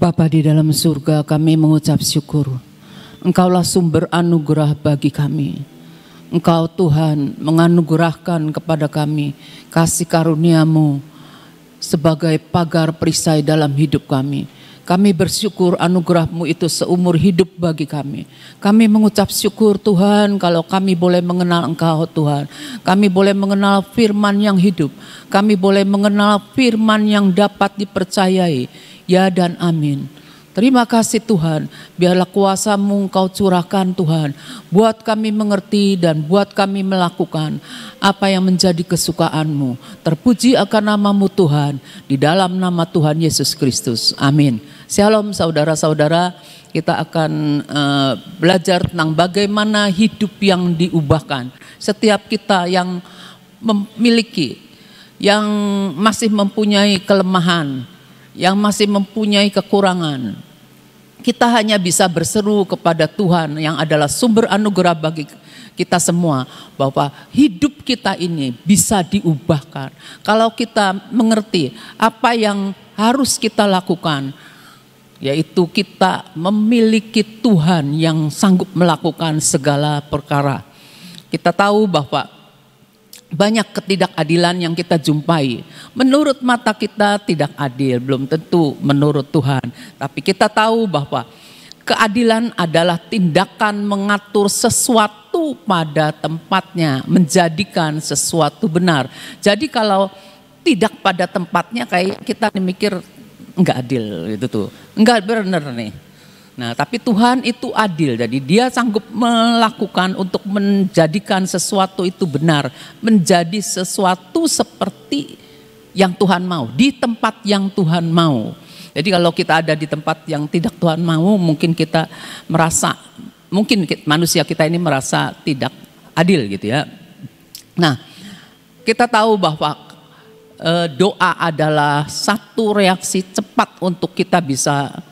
Bapa di dalam surga, kami mengucap syukur. Engkaulah sumber anugerah bagi kami. Engkau Tuhan menganugerahkan kepada kami kasih karunia-Mu sebagai pagar perisai dalam hidup kami. Kami bersyukur anugerah-Mu itu seumur hidup bagi kami. Kami mengucap syukur Tuhan kalau kami boleh mengenal Engkau Tuhan. Kami boleh mengenal firman yang hidup. Kami boleh mengenal firman yang dapat dipercayai. Ya dan amin. Terima kasih Tuhan, biarlah kuasa-Mu Engkau curahkan Tuhan. Buat kami mengerti dan buat kami melakukan apa yang menjadi kesukaan-Mu. Terpuji akan nama-Mu Tuhan, di dalam nama Tuhan Yesus Kristus. Amin. Shalom saudara-saudara, kita akan belajar tentang bagaimana hidup yang diubahkan. Setiap kita yang memiliki, yang masih mempunyai kelemahan, yang masih mempunyai kekurangan, kita hanya bisa berseru kepada Tuhan yang adalah sumber anugerah bagi kita semua, bahwa hidup kita ini bisa diubahkan kalau kita mengerti apa yang harus kita lakukan, yaitu kita memiliki Tuhan yang sanggup melakukan segala perkara. Kita tahu bahwa banyak ketidakadilan yang kita jumpai. Menurut mata kita tidak adil, belum tentu menurut Tuhan. Tapi kita tahu bahwa keadilan adalah tindakan mengatur sesuatu pada tempatnya, menjadikan sesuatu benar. Jadi kalau tidak pada tempatnya, kayak kita mikir enggak adil gitu tuh. Enggak benar nih. Nah, tapi Tuhan itu adil, jadi Dia sanggup melakukan untuk menjadikan sesuatu itu benar, menjadi sesuatu seperti yang Tuhan mau, di tempat yang Tuhan mau. Jadi kalau kita ada di tempat yang tidak Tuhan mau, mungkin kita merasa, mungkin manusia kita ini merasa tidak adil gitu ya. Nah, kita tahu bahwa doa adalah satu reaksi cepat untuk kita bisa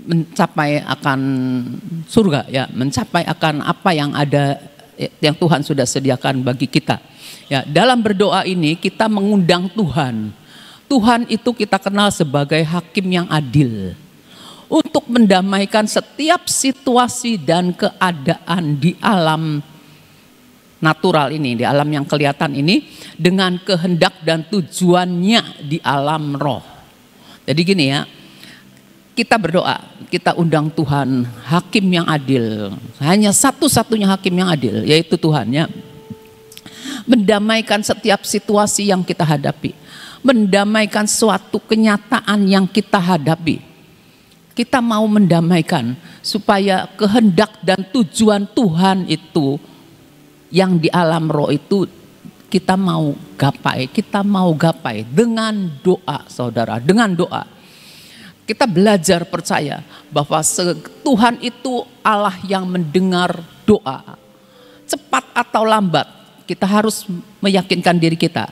mencapai akan surga ya, mencapai akan apa yang ada, yang Tuhan sudah sediakan bagi kita. Ya, dalam berdoa ini kita mengundang Tuhan. Tuhan itu kita kenal sebagai hakim yang adil untuk mendamaikan setiap situasi dan keadaan di alam natural ini, di alam yang kelihatan ini, dengan kehendak dan tujuannya di alam roh. Jadi gini ya, kita berdoa, kita undang Tuhan, hakim yang adil. Hanya satu-satunya hakim yang adil, yaitu Tuhan ya. Mendamaikan setiap situasi yang kita hadapi. Mendamaikan suatu kenyataan yang kita hadapi. Kita mau mendamaikan supaya kehendak dan tujuan Tuhan itu yang di alam roh itu kita mau gapai dengan doa saudara, dengan doa. Kita belajar percaya bahwa Tuhan itu Allah yang mendengar doa. Cepat atau lambat, kita harus meyakinkan diri kita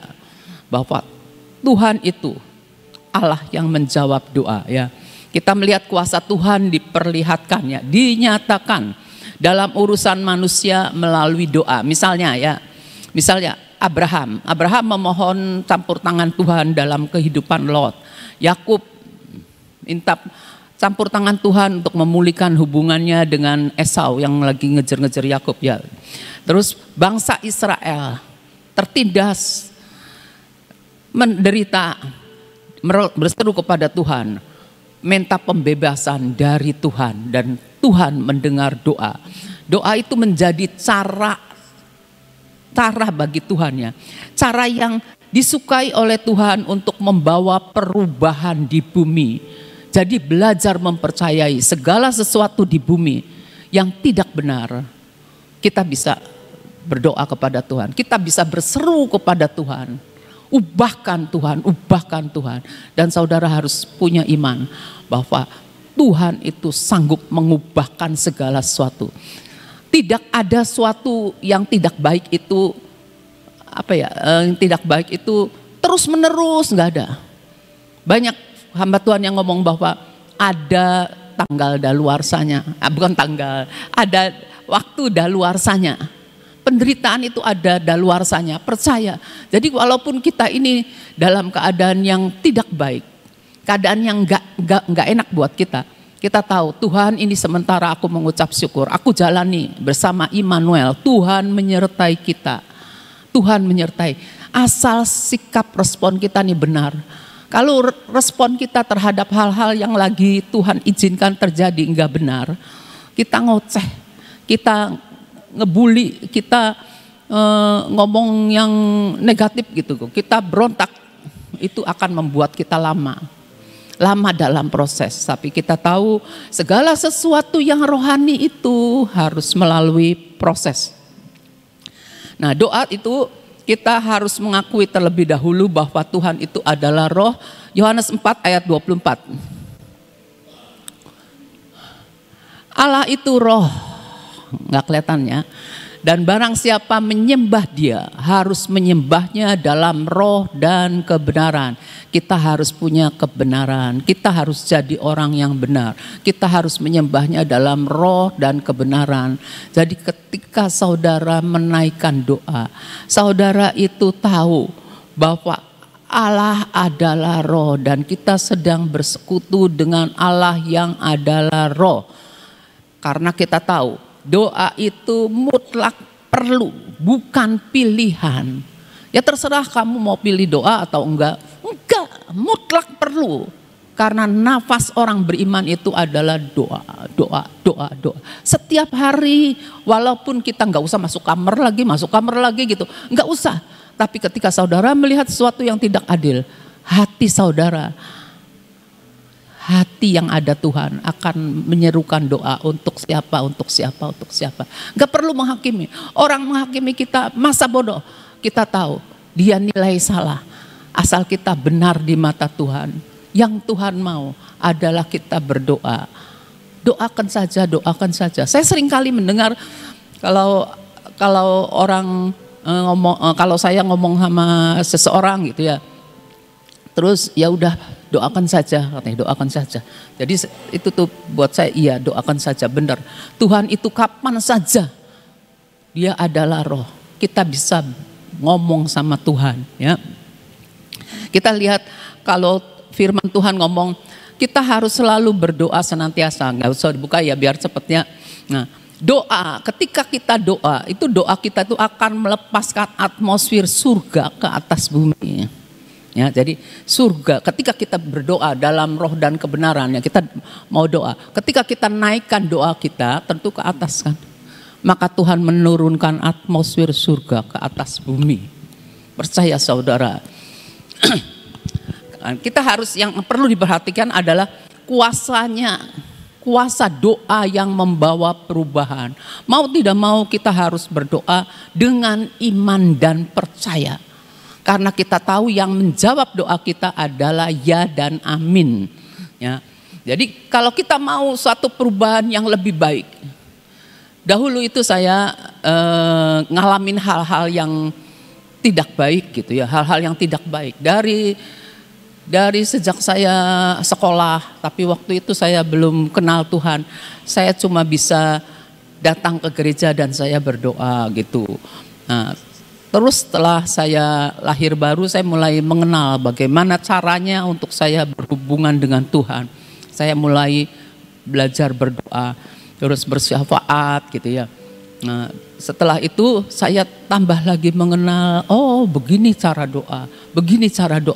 bahwa Tuhan itu Allah yang menjawab doa ya. Kita melihat kuasa Tuhan diperlihatkannya, dinyatakan dalam urusan manusia melalui doa. Misalnya Abraham memohon campur tangan Tuhan dalam kehidupan Lot. Yakub minta campur tangan Tuhan untuk memulihkan hubungannya dengan Esau yang lagi ngejar-ngejar Yakub ya. Terus bangsa Israel tertindas, menderita, berseru kepada Tuhan, minta pembebasan dari Tuhan, dan Tuhan mendengar doa. Doa itu menjadi cara bagi Tuhan ya, cara yang disukai oleh Tuhan untuk membawa perubahan di bumi. Jadi belajar mempercayai segala sesuatu di bumi yang tidak benar, kita bisa berdoa kepada Tuhan, kita bisa berseru kepada Tuhan, ubahkan Tuhan, ubahkan Tuhan. Dan saudara harus punya iman bahwa Tuhan itu sanggup mengubahkan segala sesuatu. Tidak ada suatu yang tidak baik itu, yang tidak baik itu terus menerus, nggak ada. Banyak hamba Tuhan yang ngomong bahwa ada tanggal daluarsanya, ada waktu daluarsanya. Penderitaan itu ada daluarsanya, percaya. Jadi walaupun kita ini dalam keadaan yang tidak baik, keadaan yang nggak enak buat kita. Kita tahu Tuhan, ini sementara aku mengucap syukur, aku jalani bersama Immanuel. Tuhan menyertai kita, Tuhan menyertai. Asal sikap respon kita nih benar. Kalau respon kita terhadap hal-hal yang lagi Tuhan izinkan terjadi enggak benar, kita ngoceh, kita ngebully, kita ngomong yang negatif gitu, kita berontak, itu akan membuat kita lama dalam proses. Tapi kita tahu segala sesuatu yang rohani itu harus melalui proses. Nah, doa itu kita harus mengakui terlebih dahulu bahwa Tuhan itu adalah roh. Yohanes 4 ayat 24. Allah itu roh, nggak kelihatan ya. Dan barang siapa menyembah dia harus menyembahnya dalam roh dan kebenaran. Kita harus punya kebenaran, kita harus jadi orang yang benar. Kita harus menyembahnya dalam roh dan kebenaran. Jadi ketika saudara menaikkan doa, saudara itu tahu bahwa Allah adalah roh dan kita sedang bersekutu dengan Allah yang adalah roh. Karena kita tahu doa itu mutlak perlu, bukan pilihan. Ya terserah kamu mau pilih doa atau enggak. Enggak, mutlak perlu. Karena nafas orang beriman itu adalah doa. Setiap hari, walaupun kita enggak usah masuk kamar lagi gitu. Enggak usah. Tapi ketika saudara melihat sesuatu yang tidak adil, hati saudara, hati yang ada Tuhan akan menyerukan doa untuk siapa. Gak perlu menghakimi. Orang menghakimi kita masa bodoh. Kita tahu dia nilai salah. Asal kita benar di mata Tuhan. Yang Tuhan mau adalah kita berdoa. Doakan saja. Saya sering kali mendengar kalau orang kalau saya ngomong sama seseorang gitu ya. Terus ya udah doakan saja, katanya doakan saja. Jadi itu tuh buat saya, iya doakan saja, benar. Tuhan itu kapan saja dia adalah roh. Kita bisa ngomong sama Tuhan ya. Kita lihat kalau firman Tuhan ngomong, kita harus selalu berdoa senantiasa. Nggak usah dibuka ya biar cepatnya. Nah, doa, ketika kita doa, itu doa kita itu akan melepaskan atmosfer surga ke atas bumi. Ya, jadi surga ketika kita berdoa dalam roh dan kebenaran ya, kita mau doa. Ketika kita naikkan doa kita tentu ke atas kan. Maka Tuhan menurunkan atmosfer surga ke atas bumi. Percaya saudara. Kita harus, yang perlu diperhatikan adalah kuasa doa yang membawa perubahan. Mau tidak mau kita harus berdoa dengan iman dan percaya. Karena kita tahu yang menjawab doa kita adalah ya dan amin. Ya. Jadi kalau kita mau suatu perubahan yang lebih baik. Dahulu itu saya ngalamin hal-hal yang tidak baik gitu ya. Hal-hal yang tidak baik. Dari sejak saya sekolah, tapi waktu itu saya belum kenal Tuhan. Saya cuma bisa datang ke gereja dan saya berdoa gitu. Nah, terus setelah saya lahir baru, saya mulai mengenal bagaimana caranya untuk saya berhubungan dengan Tuhan. Saya mulai belajar berdoa, terus bersyafaat gitu ya. Nah, setelah itu saya tambah lagi mengenal, oh begini cara doa.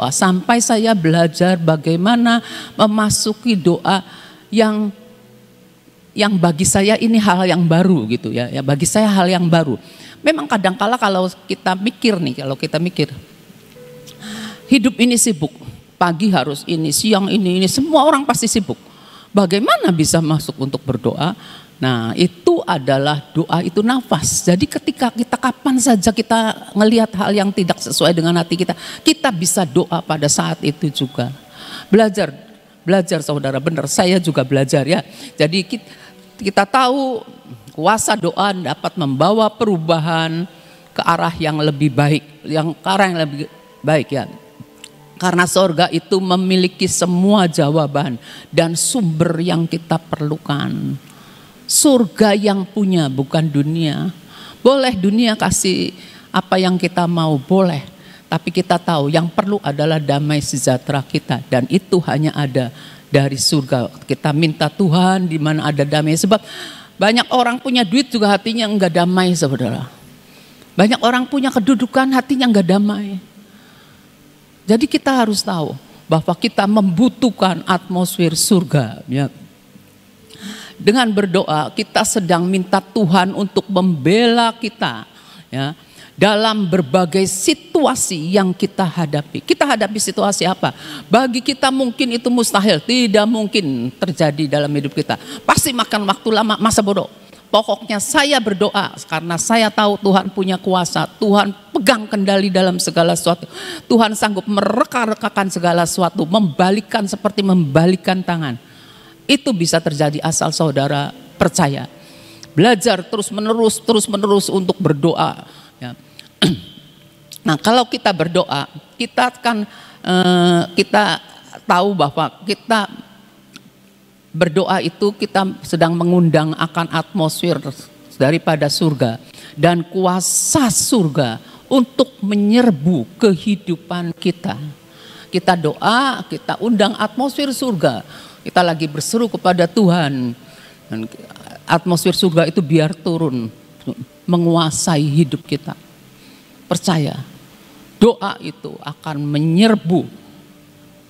Sampai saya belajar bagaimana memasuki doa yang bagi saya ini hal yang baru gitu ya. Ya bagi saya hal yang baru. Memang kadangkala kalau kita mikir, hidup ini sibuk, pagi harus ini, siang ini, semua orang pasti sibuk. Bagaimana bisa masuk untuk berdoa? Nah itu adalah doa itu nafas. Jadi ketika kita kapan saja kita ngelihat hal yang tidak sesuai dengan hati kita, kita bisa doa pada saat itu juga. Belajar saudara, benar saya juga belajar ya. Jadi kita tahu kuasa doa dapat membawa perubahan ke arah yang lebih baik, ya. Karena sorga itu memiliki semua jawaban dan sumber yang kita perlukan. Surga yang punya, bukan dunia. Boleh dunia kasih apa yang kita mau, boleh. Tapi kita tahu yang perlu adalah damai sejahtera kita, dan itu hanya ada dari surga. Kita minta Tuhan di mana ada damai, sebab banyak orang punya duit juga hatinya enggak damai, saudara. Banyak orang punya kedudukan, hatinya enggak damai. Jadi kita harus tahu bahwa kita membutuhkan atmosfer surga. Ya. Dengan berdoa kita sedang minta Tuhan untuk membela kita, ya, dalam berbagai situasi yang kita hadapi. Kita hadapi situasi apa? Bagi kita mungkin itu mustahil, tidak mungkin terjadi dalam hidup kita. Pasti makan waktu lama, masa bodoh. Pokoknya saya berdoa karena saya tahu Tuhan punya kuasa. Tuhan pegang kendali dalam segala sesuatu. Tuhan sanggup mereka-rekakan segala sesuatu, membalikkan seperti membalikkan tangan. Itu bisa terjadi asal saudara percaya. Belajar terus menerus untuk berdoa. Ya. Nah, kalau kita berdoa, kita akan kita tahu bahwa kita berdoa itu kita sedang mengundang akan atmosfer daripada surga dan kuasa surga untuk menyerbu kehidupan kita. Kita doa, kita undang atmosfer surga. Kita lagi berseru kepada Tuhan, dan atmosfer surga itu biar turun menguasai hidup kita. Percaya, doa itu akan menyerbu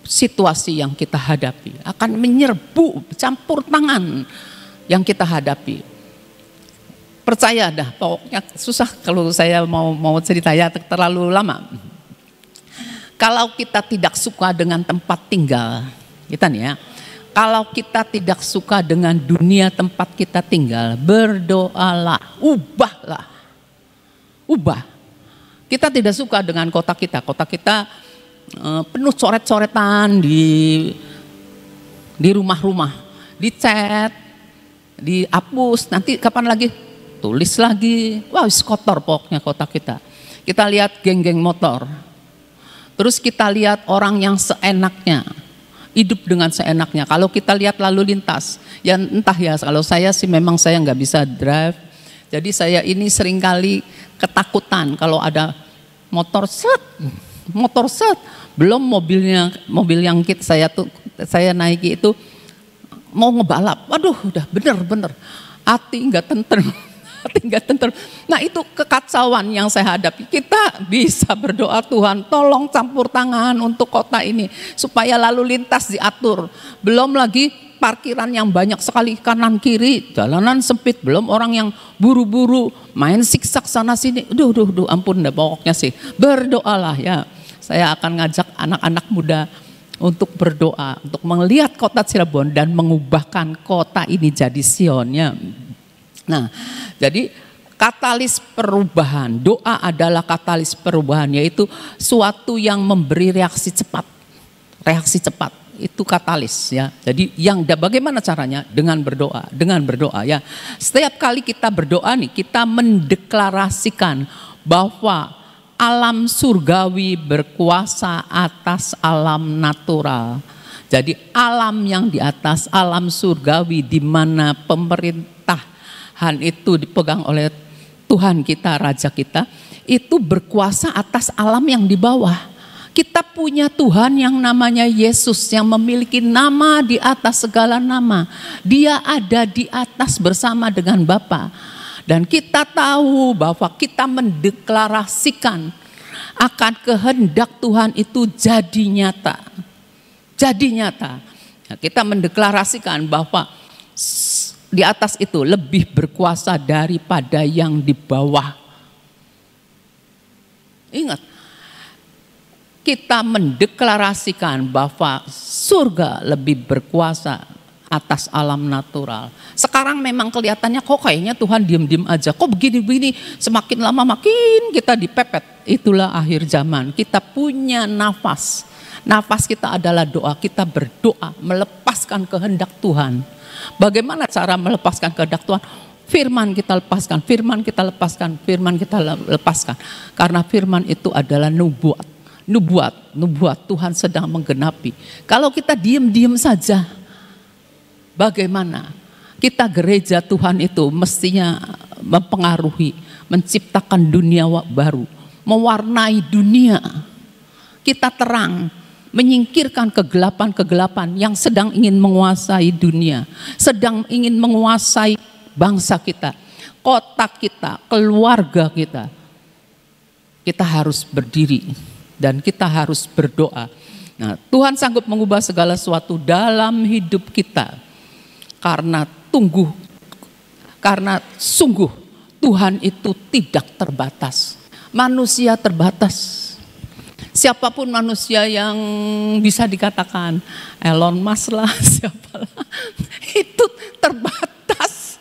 situasi yang kita hadapi, akan menyerbu campur tangan yang kita hadapi. Percaya dah, pokoknya susah kalau saya mau cerita ya terlalu lama. Kalau kita tidak suka dengan tempat tinggal kita nih ya, kalau kita tidak suka dengan dunia tempat kita tinggal, berdoalah, ubah. Kita tidak suka dengan kota kita penuh coret-coretan di rumah-rumah, dicat, dihapus, nanti kapan lagi? Tulis lagi, wah kotor pokoknya kota kita. Kita lihat geng-geng motor, terus kita lihat orang yang seenaknya, hidup dengan seenaknya. Kalau kita lihat lalu lintas, ya entah ya, kalau saya sih memang saya nggak bisa drive. Jadi saya ini seringkali ketakutan kalau ada motor set. Belum mobil yang saya naiki itu mau ngebalap. Waduh, udah bener. Hati nggak tentrem. Nah itu kekacauan yang saya hadapi. Kita bisa berdoa, Tuhan tolong campur tangan untuk kota ini supaya lalu lintas diatur. Belum lagi parkiran yang banyak sekali kanan kiri, jalanan sempit, belum orang yang buru-buru main siksak sana sini. Duh, ampun dah, pokoknya sih berdoalah ya. Saya akan ngajak anak-anak muda untuk berdoa, untuk melihat kota Cirebon dan mengubahkan kota ini jadi Sion ya. Nah, jadi katalis perubahan, doa adalah katalis perubahan, yaitu suatu yang memberi reaksi cepat. Reaksi cepat itu katalis ya. Jadi bagaimana caranya? Dengan berdoa ya. Setiap kali kita berdoa nih, kita mendeklarasikan bahwa alam surgawi berkuasa atas alam natural. Jadi alam yang di atas, alam surgawi di mana pemerintahan itu dipegang oleh Tuhan kita, Raja kita, itu berkuasa atas alam yang di bawah. Kita punya Tuhan yang namanya Yesus, yang memiliki nama di atas segala nama. Dia ada di atas bersama dengan Bapa. Dan kita tahu bahwa kita mendeklarasikan akan kehendak Tuhan itu jadi nyata. Nah, kita mendeklarasikan bahwa di atas itu lebih berkuasa daripada yang di bawah. Ingat, kita mendeklarasikan bahwa surga lebih berkuasa atas alam natural. Sekarang memang kelihatannya kok kayaknya Tuhan diem-diem aja. Kok begini-begini, semakin lama makin kita dipepet. Itulah akhir zaman. Kita punya nafas. Nafas kita adalah doa. Kita berdoa melepaskan kehendak Tuhan. Bagaimana cara melepaskan kehendak Tuhan? Firman kita lepaskan, Karena firman itu adalah nubuat Tuhan sedang menggenapi. Kalau kita diem-diem saja, bagaimana? Kita gereja Tuhan itu mestinya mempengaruhi, menciptakan dunia baru, mewarnai dunia. Kita terang, menyingkirkan kegelapan-kegelapan yang sedang ingin menguasai dunia, sedang ingin menguasai bangsa kita, kota kita, keluarga kita. Kita harus berdiri dan kita harus berdoa. Nah, Tuhan sanggup mengubah segala sesuatu dalam hidup kita. Karena sungguh Tuhan itu tidak terbatas. Manusia terbatas. Siapapun manusia yang bisa dikatakan Elon Musk lah, siapalah, itu terbatas.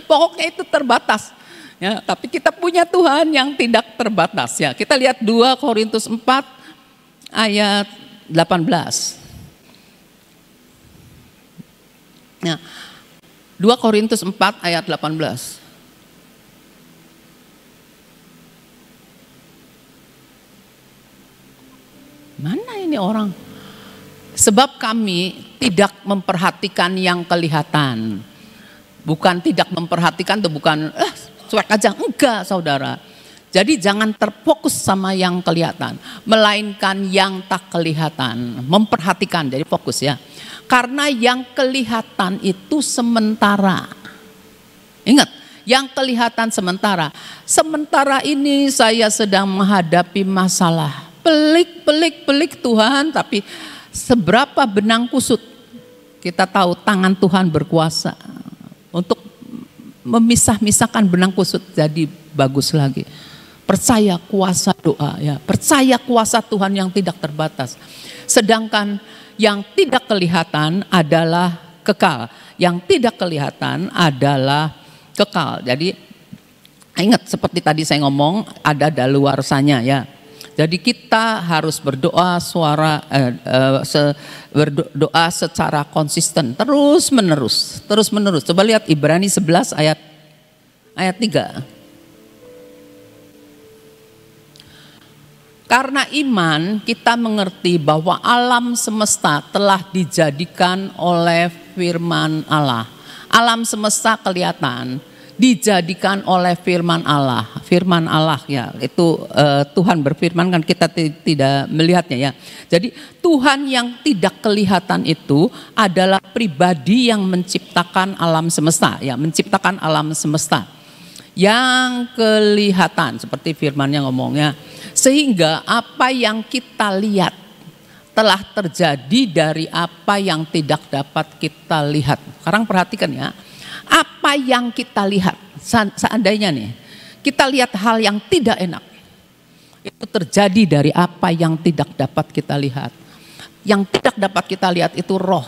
Pokoknya itu terbatas. Ya, tapi kita punya Tuhan yang tidak terbatas. Ya, kita lihat 2 Korintus 4 ayat 18. Ya, 2 Korintus 4 ayat 18. Mana ini orang? Sebab kami tidak memperhatikan yang kelihatan. Bukan tidak memperhatikan itu bukan cuek aja, enggak saudara. Jadi jangan terfokus sama yang kelihatan, melainkan yang tak kelihatan. Memperhatikan, jadi fokus ya. Karena yang kelihatan itu sementara. Ingat, yang kelihatan sementara. Sementara ini saya sedang menghadapi masalah. Pelik Tuhan, tapi seberapa benang kusut kita tahu tangan Tuhan berkuasa untuk memisah-misahkan benang kusut jadi bagus lagi. Percaya kuasa doa ya, percaya kuasa Tuhan yang tidak terbatas. Sedangkan yang tidak kelihatan adalah kekal. Yang tidak kelihatan adalah kekal. Jadi ingat seperti tadi saya ngomong ada daluarsanya ya. Jadi kita harus berdoa berdoa secara konsisten, terus menerus. Coba lihat Ibrani 11 ayat 3. Karena iman kita mengerti bahwa alam semesta telah dijadikan oleh firman Allah. Alam semesta kelihatan dijadikan oleh firman Allah. Firman Allah ya, itu Tuhan berfirman kan kita tidak melihatnya ya. Jadi Tuhan yang tidak kelihatan itu adalah pribadi yang menciptakan alam semesta ya, menciptakan alam semesta. Yang kelihatan seperti firman-Nya ngomongnya, sehingga apa yang kita lihat telah terjadi dari apa yang tidak dapat kita lihat. Sekarang perhatikan ya. Apa yang kita lihat, seandainya nih, kita lihat hal yang tidak enak, itu terjadi dari apa yang tidak dapat kita lihat. Yang tidak dapat kita lihat itu roh.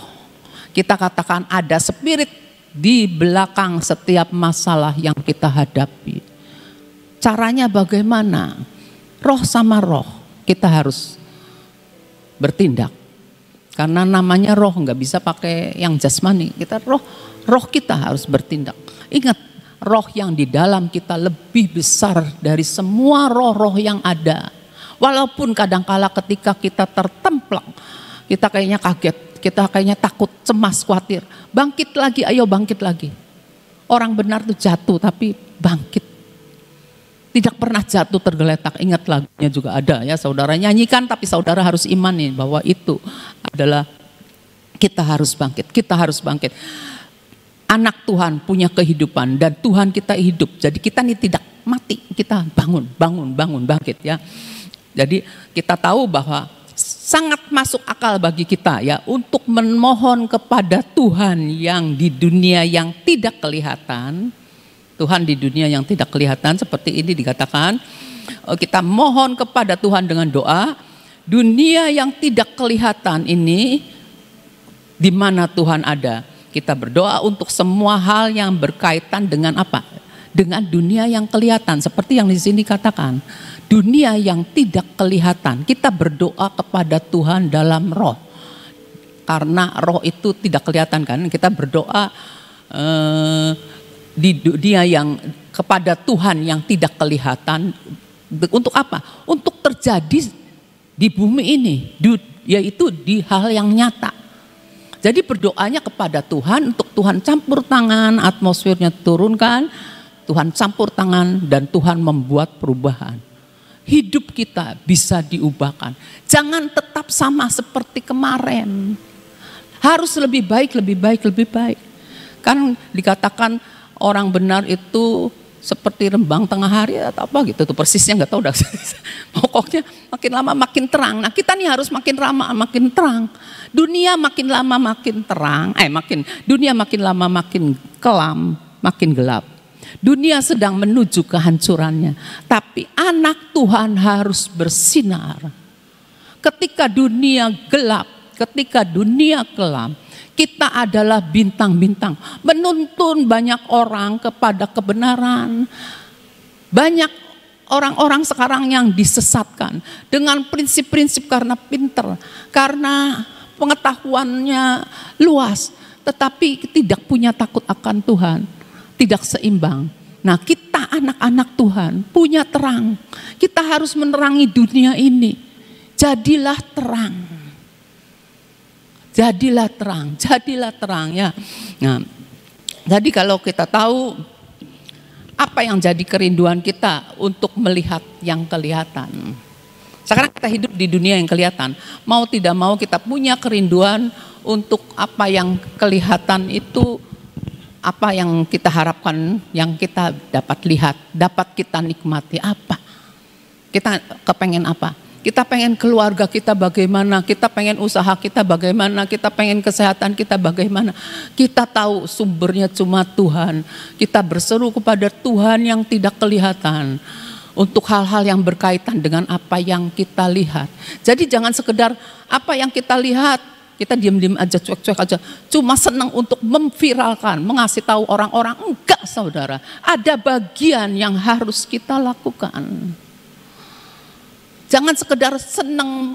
Kita katakan ada spirit di belakang setiap masalah yang kita hadapi. Caranya bagaimana? Roh sama roh, kita harus bertindak. Karena namanya roh, nggak bisa pakai yang jasmani. Kita roh kita harus bertindak. Ingat, roh yang di dalam kita lebih besar dari semua roh-roh yang ada. Walaupun kadangkala ketika kita tertemplak, kita kayaknya kaget, kita kayaknya takut, cemas, khawatir. Bangkit lagi, ayo bangkit lagi. Orang benar tuh jatuh tapi bangkit. Tidak pernah jatuh tergeletak. Ingat lagunya juga ada ya, saudara nyanyikan, tapi saudara harus imani bahwa itu adalah kita harus bangkit. Kita harus bangkit. Anak Tuhan punya kehidupan dan Tuhan kita hidup. Jadi kita ini tidak mati, kita bangun, bangkit ya. Jadi kita tahu bahwa sangat masuk akal bagi kita ya untuk memohon kepada Tuhan yang di dunia yang tidak kelihatan. Tuhan di dunia yang tidak kelihatan seperti ini dikatakan, kita mohon kepada Tuhan dengan doa. Dunia yang tidak kelihatan ini di mana Tuhan ada. Kita berdoa untuk semua hal yang berkaitan dengan apa? Dengan dunia yang kelihatan, seperti yang di sini katakan. Dunia yang tidak kelihatan, kita berdoa kepada Tuhan dalam roh. Karena roh itu tidak kelihatan kan, kita berdoa di dunia yang kepada Tuhan yang tidak kelihatan. Untuk apa? Untuk terjadi di bumi ini, yaitu di hal yang nyata. Jadi berdoanya kepada Tuhan untuk Tuhan campur tangan, atmosfernya turunkan, Tuhan campur tangan dan Tuhan membuat perubahan. hidup kita bisa diubahkan. Jangan tetap sama seperti kemarin. Harus lebih baik, lebih baik, lebih baik. Kan dikatakan orang benar itu seperti rembang tengah hari atau apa gitu tuh, persisnya nggak tahu dah. Pokoknya makin lama makin terang. Nah kita nih harus makin lama makin terang. Dunia makin lama makin terang. Dunia makin lama makin kelam, makin gelap. Dunia sedang menuju kehancurannya. Tapi anak Tuhan harus bersinar. Ketika dunia gelap, ketika dunia kelam, kita adalah bintang-bintang. Menuntun banyak orang kepada kebenaran. Banyak orang-orang sekarang yang disesatkan dengan prinsip-prinsip karena pinter, karena pengetahuannya luas, tetapi tidak punya takut akan Tuhan. Tidak seimbang. Nah kita anak-anak Tuhan punya terang. Kita harus menerangi dunia ini. Jadilah terang. Jadilah terang, jadilah terang ya. Nah, jadi kalau kita tahu apa yang jadi kerinduan kita untuk melihat yang kelihatan. Sekarang kita hidup di dunia yang kelihatan. Mau tidak mau kita punya kerinduan untuk apa yang kelihatan itu, apa yang kita harapkan, yang kita dapat lihat, dapat kita nikmati apa? Kita kepengen apa? Kita pengen keluarga kita bagaimana, kita pengen usaha kita bagaimana, kita pengen kesehatan kita bagaimana. Kita tahu sumbernya cuma Tuhan. Kita berseru kepada Tuhan yang tidak kelihatan untuk hal-hal yang berkaitan dengan apa yang kita lihat. Jadi jangan sekedar apa yang kita lihat, kita diam-diam aja, cuek-cuek aja. Cuma senang untuk memviralkan, mengasih tahu orang-orang. Enggak saudara, ada bagian yang harus kita lakukan. Jangan sekedar senang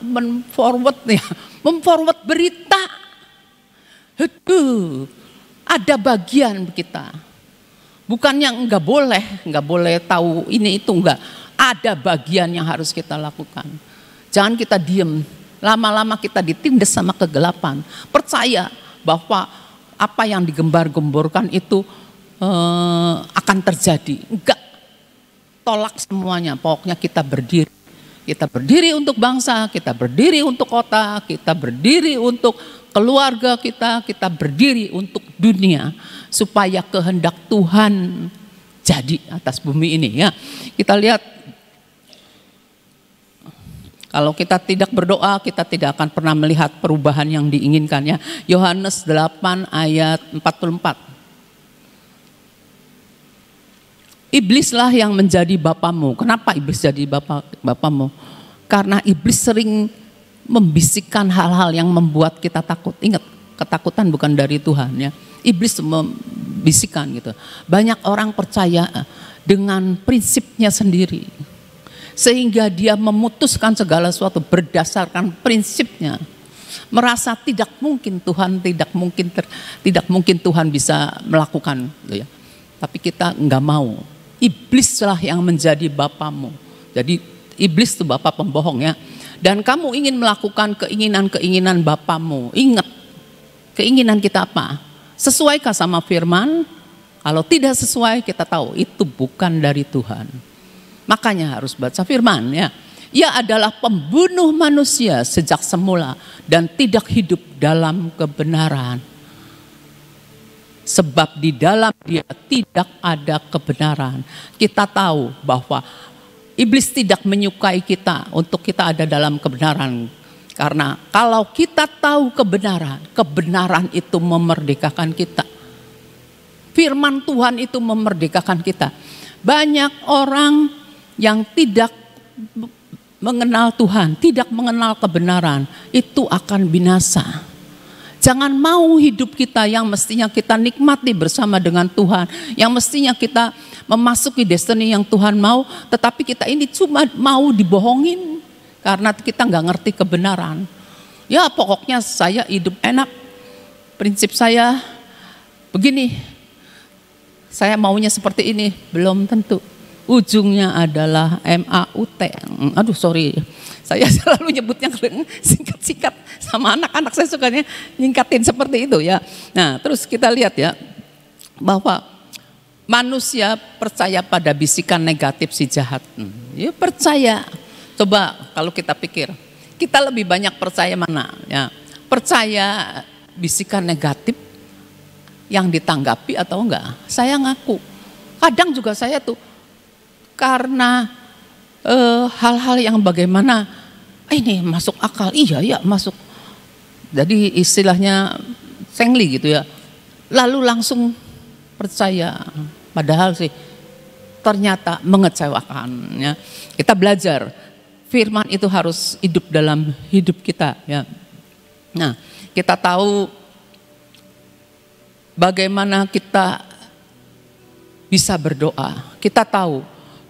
memforward berita. Ada bagian kita. Bukan yang enggak boleh tahu ini itu, enggak. Ada bagian yang harus kita lakukan. Jangan kita diam. Lama-lama kita ditindas sama kegelapan. Percaya bahwa apa yang digembar-gemborkan itu akan terjadi. Enggak, tolak semuanya. Pokoknya kita berdiri. Kita berdiri untuk bangsa, kita berdiri untuk kota, kita berdiri untuk keluarga kita berdiri untuk dunia. Supaya kehendak Tuhan jadi atas bumi ini ya. Kita lihat. Kalau kita tidak berdoa, kita tidak akan pernah melihat perubahan yang diinginkannya. Yohanes 8 ayat 44. Iblislah yang menjadi bapamu. Kenapa iblis jadi bapamu? Karena iblis sering membisikkan hal-hal yang membuat kita takut. Ingat, ketakutan bukan dari Tuhan ya. Iblis membisikkan gitu. Banyak orang percaya dengan prinsipnya sendiri. Sehingga dia memutuskan segala sesuatu berdasarkan prinsipnya. Merasa tidak mungkin Tuhan bisa melakukan gitu ya. Tapi kita enggak mau. Iblislah yang menjadi bapamu. Jadi iblis itu bapak pembohong ya. Dan kamu ingin melakukan keinginan-keinginan bapamu. Ingat, keinginan kita apa? Sesuaikah sama firman? Kalau tidak sesuai, kita tahu itu bukan dari Tuhan. Makanya harus baca firman ya. Ia adalah pembunuh manusia sejak semula dan tidak hidup dalam kebenaran. Sebab di dalam dia tidak ada kebenaran. Kita tahu bahwa iblis tidak menyukai kita untuk kita ada dalam kebenaran. Karena kalau kita tahu kebenaran, kebenaran itu memerdekakan kita. Firman Tuhan itu memerdekakan kita. Banyak orang yang tidak mengenal Tuhan, tidak mengenal kebenaran, itu akan binasa. Jangan mau hidup kita yang mestinya kita nikmati bersama dengan Tuhan, yang mestinya kita memasuki destiny yang Tuhan mau, tetapi kita ini cuma mau dibohongin karena kita nggak ngerti kebenaran. Ya pokoknya saya hidup enak, prinsip saya begini, saya maunya seperti ini, belum tentu. Ujungnya adalah MAUT. Aduh sorry, saya selalu nyebutnya singkat-singkat sama anak-anak, saya sukanya nyingkatin seperti itu ya. Nah terus kita lihat ya, bahwa Manusia percaya pada bisikan negatif si jahat. Ya percaya. Coba kalau kita pikir, kita lebih banyak percaya mana? Ya, percaya bisikan negatif yang ditanggapi atau enggak? Saya ngaku. Kadang juga saya tuh karena hal-hal yang bagaimana ini masuk akal, iya masuk. Jadi istilahnya sengli gitu ya. Lalu langsung percaya, padahal sih ternyata mengecewakan. Ya. Kita belajar firman itu harus hidup dalam hidup kita. Ya. Nah, kita tahu bagaimana kita bisa berdoa. Kita tahu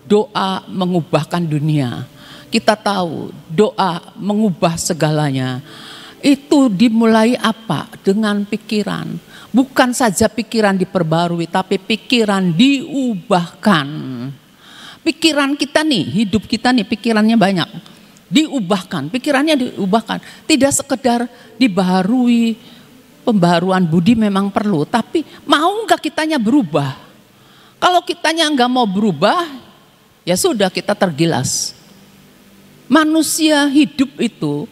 doa mengubahkan dunia. Kita tahu doa mengubah segalanya. Itu dimulai apa? Dengan pikiran. Bukan saja pikiran diperbarui, tapi pikiran diubahkan. Pikiran kita nih, hidup kita nih, pikirannya banyak. Diubahkan, pikirannya diubahkan. Tidak sekedar dibaharui, pembaharuan budi memang perlu. Tapi mau nggak kitanya berubah? Kalau kitanya nggak mau berubah, ya sudah kita tergilas. Manusia hidup itu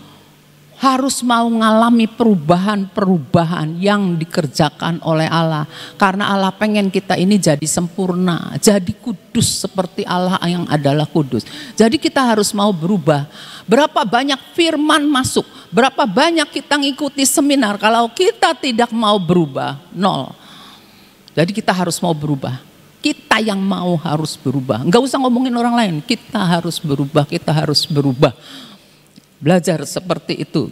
harus mau mengalami perubahan-perubahan yang dikerjakan oleh Allah. Karena Allah pengen kita ini jadi sempurna, jadi kudus seperti Allah yang adalah kudus. Jadi kita harus mau berubah. Berapa banyak firman masuk, berapa banyak kita ngikuti seminar, kalau kita tidak mau berubah, nol. Jadi kita harus mau berubah. Kita yang mau harus berubah. Enggak usah ngomongin orang lain, kita harus berubah, kita harus berubah. Belajar seperti itu.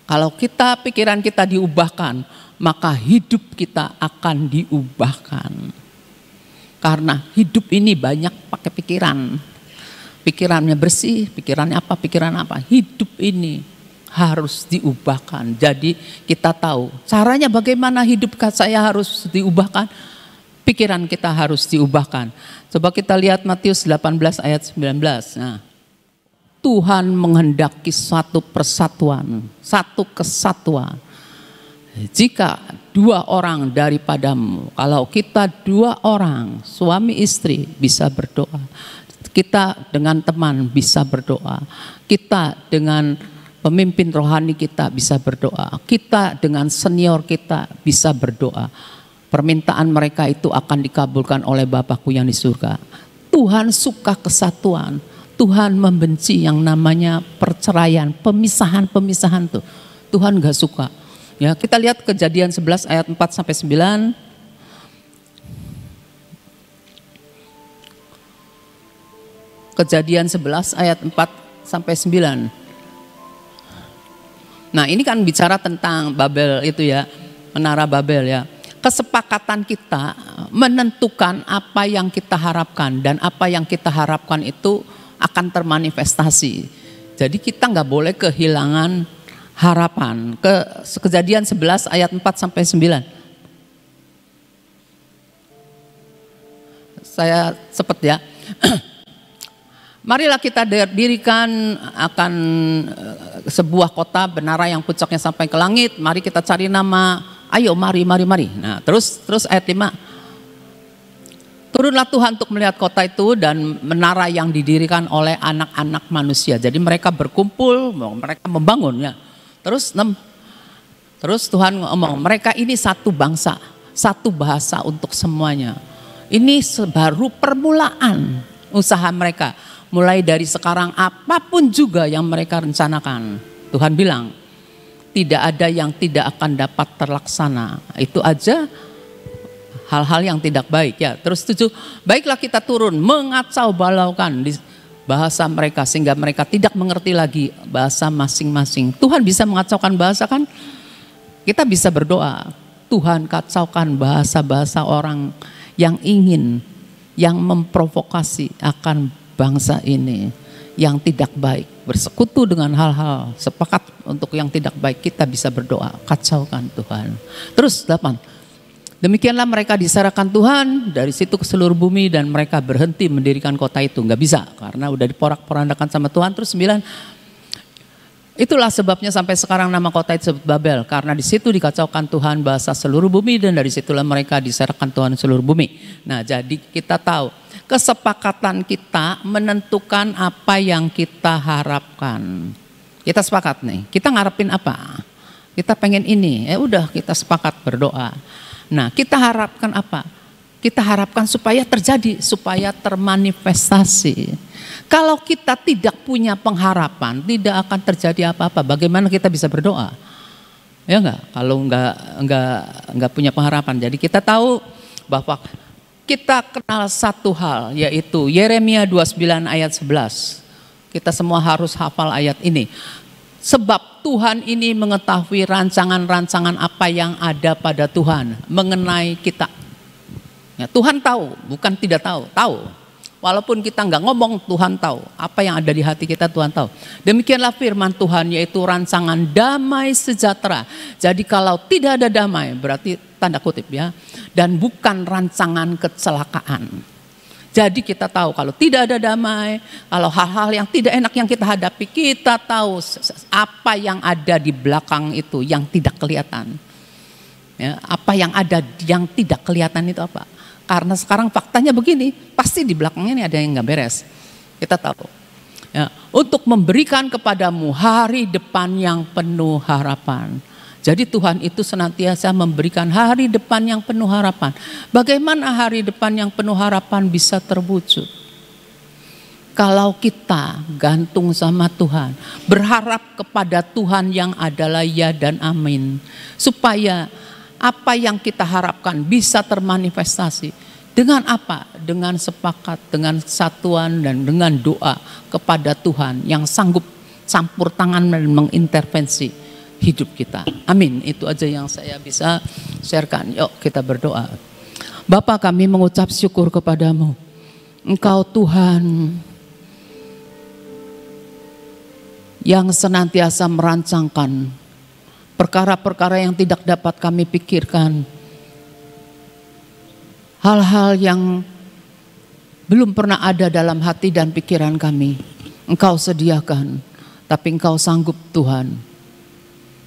Kalau kita pikiran kita diubahkan, maka hidup kita akan diubahkan. Karena hidup ini banyak pakai pikiran. Pikirannya bersih, pikirannya apa, pikiran apa. Hidup ini harus diubahkan. Jadi kita tahu caranya bagaimana hidup saya harus diubahkan. Pikiran kita harus diubahkan. Coba kita lihat Matius 18 ayat 19. Nah, Tuhan menghendaki suatu persatuan, satu kesatuan. Jika dua orang daripadamu, kalau kita dua orang, suami istri bisa berdoa. Kita dengan teman bisa berdoa. Kita dengan pemimpin rohani kita bisa berdoa. Kita dengan senior kita bisa berdoa. Permintaan mereka itu akan dikabulkan oleh Bapakku yang di surga. Tuhan suka kesatuan. Tuhan membenci yang namanya perceraian, pemisahan-pemisahan tuh. Tuhan gak suka. Ya, kita lihat Kejadian 11 ayat 4 sampai 9. Kejadian 11 ayat 4 sampai 9. Nah, ini kan bicara tentang Babel itu ya, Menara Babel ya. Kesepakatan kita menentukan apa yang kita harapkan, dan apa yang kita harapkan itu akan termanifestasi. Jadi kita nggak boleh kehilangan harapan. Kejadian 11 ayat 4 sampai 9. Saya cepet ya. Marilah kita dirikan akan sebuah kota menara yang puncaknya sampai ke langit. Mari kita cari nama. Ayo mari. Nah, terus ayat 5. Turunlah Tuhan untuk melihat kota itu dan menara yang didirikan oleh anak-anak manusia. Jadi mereka berkumpul, mereka membangun ya. Terus Tuhan ngomong, mereka ini satu bangsa, satu bahasa untuk semuanya. Ini baru permulaan usaha mereka. Mulai dari sekarang apapun juga yang mereka rencanakan. Tuhan bilang, tidak ada yang tidak akan dapat terlaksana. Itu aja hal-hal yang tidak baik ya. Terus 7, baiklah kita turun mengacau balaukan di bahasa mereka sehingga mereka tidak mengerti lagi bahasa masing-masing. Tuhan bisa mengacaukan bahasa kan? Kita bisa berdoa, Tuhan kacaukan bahasa-bahasa orang yang ingin, yang memprovokasi akan bangsa ini yang tidak baik, bersekutu dengan hal-hal sepakat untuk yang tidak baik. Kita bisa berdoa, kacaukan Tuhan. Terus 8, demikianlah mereka diserahkan Tuhan dari situ ke seluruh bumi dan mereka berhenti mendirikan kota itu. Nggak bisa karena udah diporak-porandakan sama Tuhan. Terus 9, Itulah sebabnya sampai sekarang nama kota itu disebut Babel, karena di situ dikacaukan Tuhan bahasa seluruh bumi, dan dari situlah mereka diserahkan Tuhan seluruh bumi. Nah, jadi kita tahu kesepakatan kita menentukan apa yang kita harapkan. Kita sepakat nih, kita ngarepin apa? Kita pengen ini, udah kita sepakat berdoa. Nah, kita harapkan apa? Kita harapkan supaya terjadi, supaya termanifestasi. Kalau kita tidak punya pengharapan, tidak akan terjadi apa-apa. Bagaimana kita bisa berdoa? Ya enggak? Kalau enggak punya pengharapan. Jadi kita tahu bahwa kita kenal satu hal, yaitu Yeremia 29 ayat 11. Kita semua harus hafal ayat ini. Sebab Tuhan ini mengetahui rancangan-rancangan apa yang ada pada Tuhan mengenai kita. Ya, Tuhan tahu, bukan tidak tahu, tahu. Walaupun kita nggak ngomong, Tuhan tahu. Apa yang ada di hati kita, Tuhan tahu. Demikianlah firman Tuhan, yaitu rancangan damai sejahtera. Jadi kalau tidak ada damai, berarti tanda kutip ya. Dan bukan rancangan kecelakaan. Jadi kita tahu kalau tidak ada damai, kalau hal-hal yang tidak enak yang kita hadapi, kita tahu apa yang ada di belakang itu yang tidak kelihatan. Ya, apa yang ada yang tidak kelihatan itu apa? Karena sekarang faktanya begini, pasti di belakangnya ini ada yang nggak beres. Kita tahu. Ya, untuk memberikan kepadamu hari depan yang penuh harapan. Jadi Tuhan itu senantiasa memberikan hari depan yang penuh harapan. Bagaimana hari depan yang penuh harapan bisa terwujud? Kalau kita gantung sama Tuhan, berharap kepada Tuhan yang adalah ya dan amin. Supaya apa yang kita harapkan bisa termanifestasi. Dengan apa? Dengan sepakat, dengan kesatuan dan dengan doa kepada Tuhan yang sanggup campur tangan dan mengintervensi hidup kita. Amin. Itu aja yang saya bisa sharekan. Yuk kita berdoa. Bapa, kami mengucap syukur kepadamu. Engkau Tuhan yang senantiasa merancangkan perkara-perkara yang tidak dapat kami pikirkan. Hal-hal yang belum pernah ada dalam hati dan pikiran kami. Engkau sediakan. Tapi Engkau sanggup Tuhan.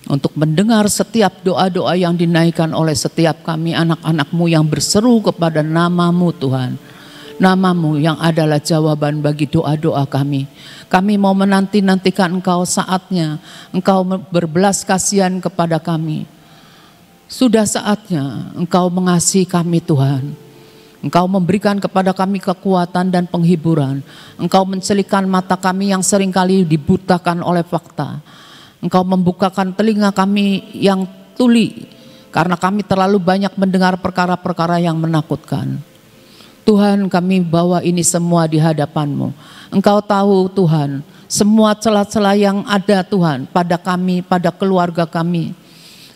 Untuk mendengar setiap doa-doa yang dinaikkan oleh setiap kami anak-anak-Mu yang berseru kepada nama-Mu Tuhan. Nama-Mu yang adalah jawaban bagi doa-doa kami. Kami mau menanti-nantikan Engkau saatnya. Engkau berbelas kasihan kepada kami. Sudah saatnya Engkau mengasihi kami Tuhan. Engkau memberikan kepada kami kekuatan dan penghiburan. Engkau mencelikan mata kami yang seringkali dibutakan oleh fakta. Engkau membukakan telinga kami yang tuli. Karena kami terlalu banyak mendengar perkara-perkara yang menakutkan. Tuhan, kami bawa ini semua di hadapan-Mu. Engkau tahu Tuhan, semua celah-celah yang ada Tuhan pada kami, pada keluarga kami.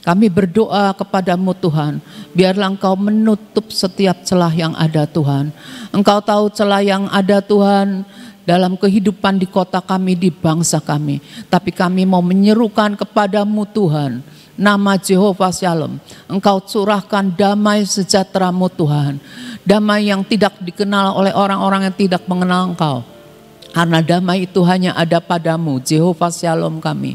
Kami berdoa kepadamu Tuhan, biarlah Engkau menutup setiap celah yang ada Tuhan. Engkau tahu celah yang ada Tuhan dalam kehidupan di kota kami, di bangsa kami. Tapi kami mau menyerukan kepadamu Tuhan, nama Jehovah Shalom. Engkau curahkan damai sejahtera-Mu Tuhan. Damai yang tidak dikenal oleh orang-orang yang tidak mengenal Engkau. Karena damai itu hanya ada padamu, Jehovah Shalom kami.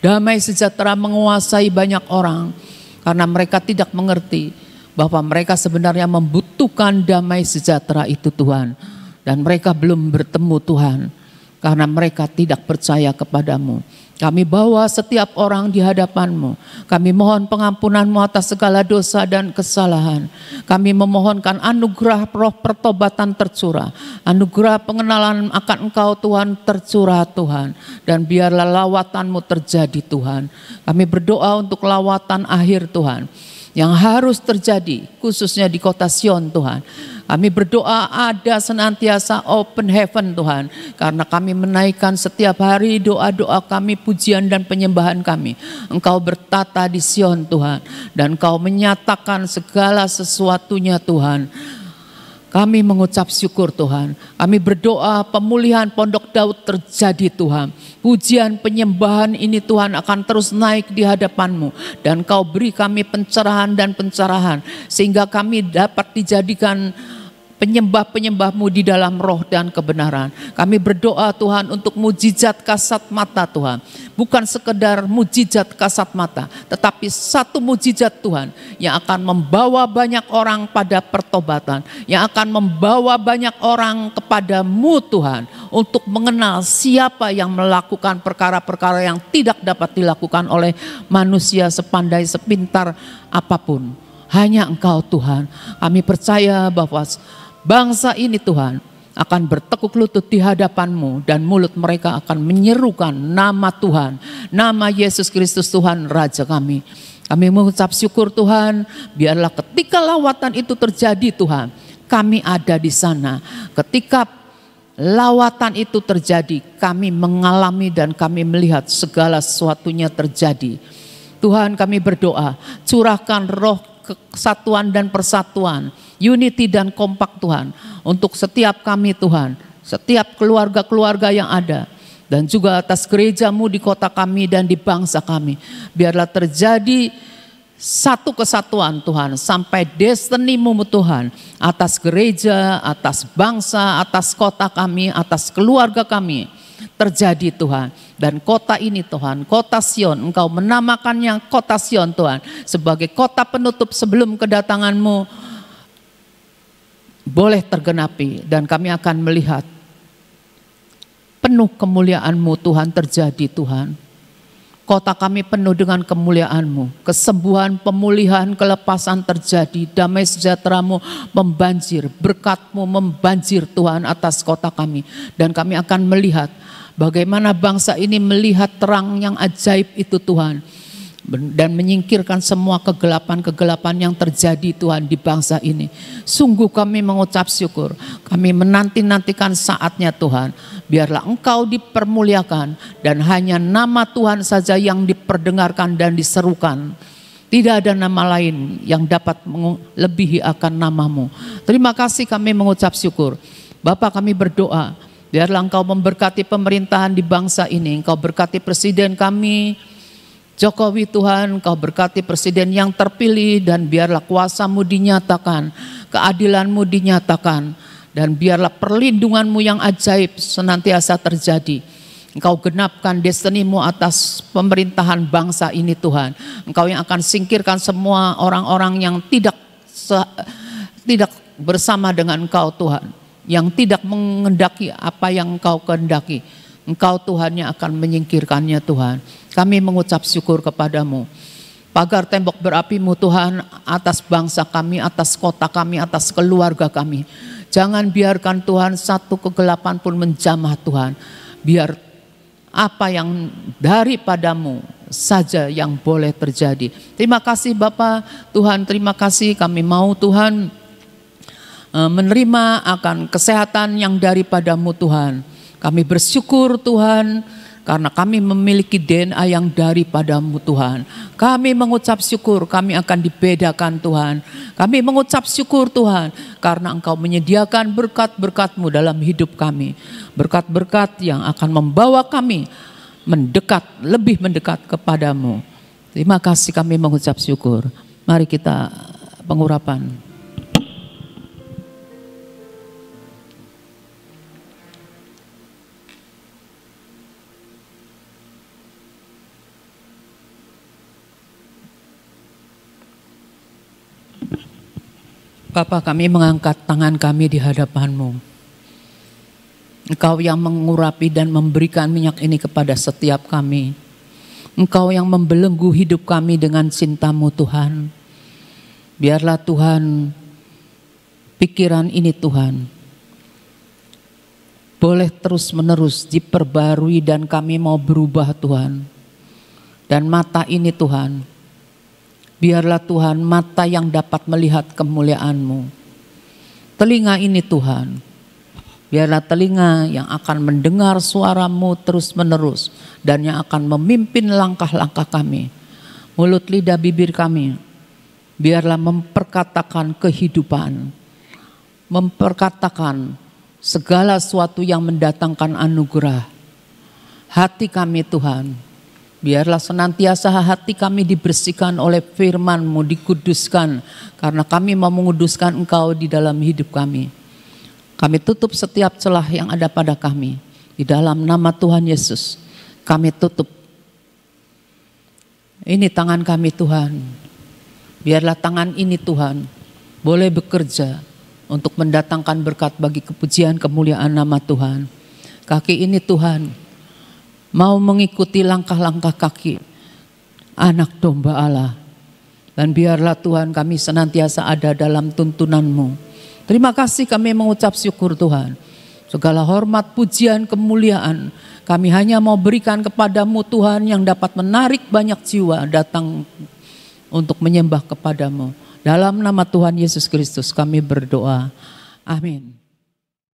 Damai sejahtera menguasai banyak orang karena mereka tidak mengerti bahwa mereka sebenarnya membutuhkan damai sejahtera itu Tuhan. Dan mereka belum bertemu Tuhan karena mereka tidak percaya kepadamu. Kami bawa setiap orang di hadapan-Mu. Kami mohon pengampunan-Mu atas segala dosa dan kesalahan. Kami memohonkan anugerah roh pertobatan tercurah. Anugerah pengenalan akan Engkau Tuhan tercurah Tuhan. Dan biarlah lawatan-Mu terjadi Tuhan. Kami berdoa untuk lawatan akhir Tuhan. Yang harus terjadi khususnya di kota Sion Tuhan. Kami berdoa ada senantiasa open heaven Tuhan. Karena kami menaikkan setiap hari doa-doa kami, pujian dan penyembahan kami. Engkau bertata di Sion Tuhan. Dan Engkau menyatakan segala sesuatunya Tuhan. Kami mengucap syukur Tuhan. Kami berdoa pemulihan Pondok Daud terjadi Tuhan. Pujian penyembahan ini Tuhan akan terus naik di hadapan-Mu. Dan Kau beri kami pencerahan dan pencerahan. Sehingga kami dapat dijadikan penyembah-penyembah-Mu di dalam roh dan kebenaran. Kami berdoa Tuhan untuk mujizat kasat mata Tuhan. Bukan sekedar mujizat kasat mata, tetapi satu mujizat Tuhan yang akan membawa banyak orang pada pertobatan, yang akan membawa banyak orang kepada-Mu Tuhan, untuk mengenal siapa yang melakukan perkara-perkara yang tidak dapat dilakukan oleh manusia sepandai sepintar apapun. Hanya Engkau Tuhan. Kami percaya bahwa bangsa ini Tuhan akan bertekuk lutut di hadapan-Mu, dan mulut mereka akan menyerukan nama Tuhan, nama Yesus Kristus Tuhan Raja kami. Kami mengucap syukur Tuhan, biarlah ketika lawatan itu terjadi Tuhan, kami ada di sana. Ketika lawatan itu terjadi, kami mengalami dan kami melihat segala sesuatunya terjadi. Tuhan, kami berdoa, curahkan roh kesatuan dan persatuan, unity dan kompak Tuhan, untuk setiap kami Tuhan, setiap keluarga-keluarga yang ada, dan juga atas gereja-Mu di kota kami dan di bangsa kami. Biarlah terjadi satu kesatuan Tuhan, sampai destiny-Mu Tuhan, atas gereja, atas bangsa, atas kota kami, atas keluarga kami terjadi Tuhan. Dan kota ini Tuhan, kota Sion, Engkau menamakannya kota Sion Tuhan, sebagai kota penutup sebelum kedatangan-Mu boleh tergenapi, dan kami akan melihat penuh kemuliaan-Mu Tuhan terjadi Tuhan. Kota kami penuh dengan kemuliaan-Mu, kesembuhan, pemulihan, kelepasan terjadi, damai sejahtera-Mu membanjir, berkat-Mu membanjir Tuhan atas kota kami. Dan kami akan melihat bagaimana bangsa ini melihat terang yang ajaib itu Tuhan, dan menyingkirkan semua kegelapan-kegelapan yang terjadi Tuhan di bangsa ini. Sungguh kami mengucap syukur, kami menanti-nantikan saatnya Tuhan. Biarlah Engkau dipermuliakan, dan hanya nama Tuhan saja yang diperdengarkan dan diserukan. Tidak ada nama lain yang dapat melebihi akan nama-Mu. Terima kasih, kami mengucap syukur. Bapa, kami berdoa, biarlah Engkau memberkati pemerintahan di bangsa ini. Engkau berkati presiden kami Jokowi Tuhan, Engkau berkati presiden yang terpilih, dan biarlah kuasa-Mu dinyatakan, keadilan-Mu dinyatakan, dan biarlah perlindungan-Mu yang ajaib senantiasa terjadi. Engkau genapkan destiny-Mu atas pemerintahan bangsa ini Tuhan. Engkau yang akan singkirkan semua orang-orang yang tidak bersama dengan Engkau Tuhan, yang tidak mengendaki apa yang Engkau kehendaki. Engkau Tuhan yang akan menyingkirkannya Tuhan. Kami mengucap syukur kepadamu. Pagar tembok berapi-Mu Tuhan atas bangsa kami, atas kota kami, atas keluarga kami. Jangan biarkan Tuhan satu kegelapan pun menjamah Tuhan. Biar apa yang daripadamu saja yang boleh terjadi. Terima kasih Bapa Tuhan, terima kasih, kami mau Tuhan menerima akan kesehatan yang daripadamu Tuhan. Kami bersyukur Tuhan, karena kami memiliki DNA yang daripadamu Tuhan. Kami mengucap syukur, kami akan dibedakan Tuhan. Kami mengucap syukur Tuhan, karena Engkau menyediakan berkat-berkat-Mu dalam hidup kami. Berkat-berkat yang akan membawa kami mendekat, lebih mendekat kepadamu. Terima kasih, kami mengucap syukur. Mari kita pengurapan. Bapa, kami mengangkat tangan kami di hadapan-Mu. Engkau yang mengurapi dan memberikan minyak ini kepada setiap kami. Engkau yang membelenggu hidup kami dengan cinta-Mu Tuhan. Biarlah Tuhan, pikiran ini Tuhan boleh terus menerus diperbarui, dan kami mau berubah Tuhan. Dan mata ini Tuhan, biarlah Tuhan mata yang dapat melihat kemuliaan-Mu. Telinga ini Tuhan, biarlah telinga yang akan mendengar suara-Mu terus menerus, dan yang akan memimpin langkah-langkah kami. Mulut, lidah, bibir kami, biarlah memperkatakan kehidupan, memperkatakan segala sesuatu yang mendatangkan anugerah. Hati kami Tuhan, biarlah senantiasa hati kami dibersihkan oleh firman-Mu, dikuduskan, karena kami mau menguduskan Engkau di dalam hidup kami. Kami tutup setiap celah yang ada pada kami. Di dalam nama Tuhan Yesus, kami tutup. Ini tangan kami Tuhan. Biarlah tangan ini Tuhan boleh bekerja untuk mendatangkan berkat bagi kepujian kemuliaan nama Tuhan. Kaki ini Tuhan mau mengikuti langkah-langkah kaki anak domba Allah. Dan biarlah Tuhan kami senantiasa ada dalam tuntunan-Mu. Terima kasih kami mengucap syukur Tuhan. Segala hormat, pujian, kemuliaan kami hanya mau berikan kepadamu Tuhan yang dapat menarik banyak jiwa datang untuk menyembah kepadamu. Dalam nama Tuhan Yesus Kristus kami berdoa. Amin.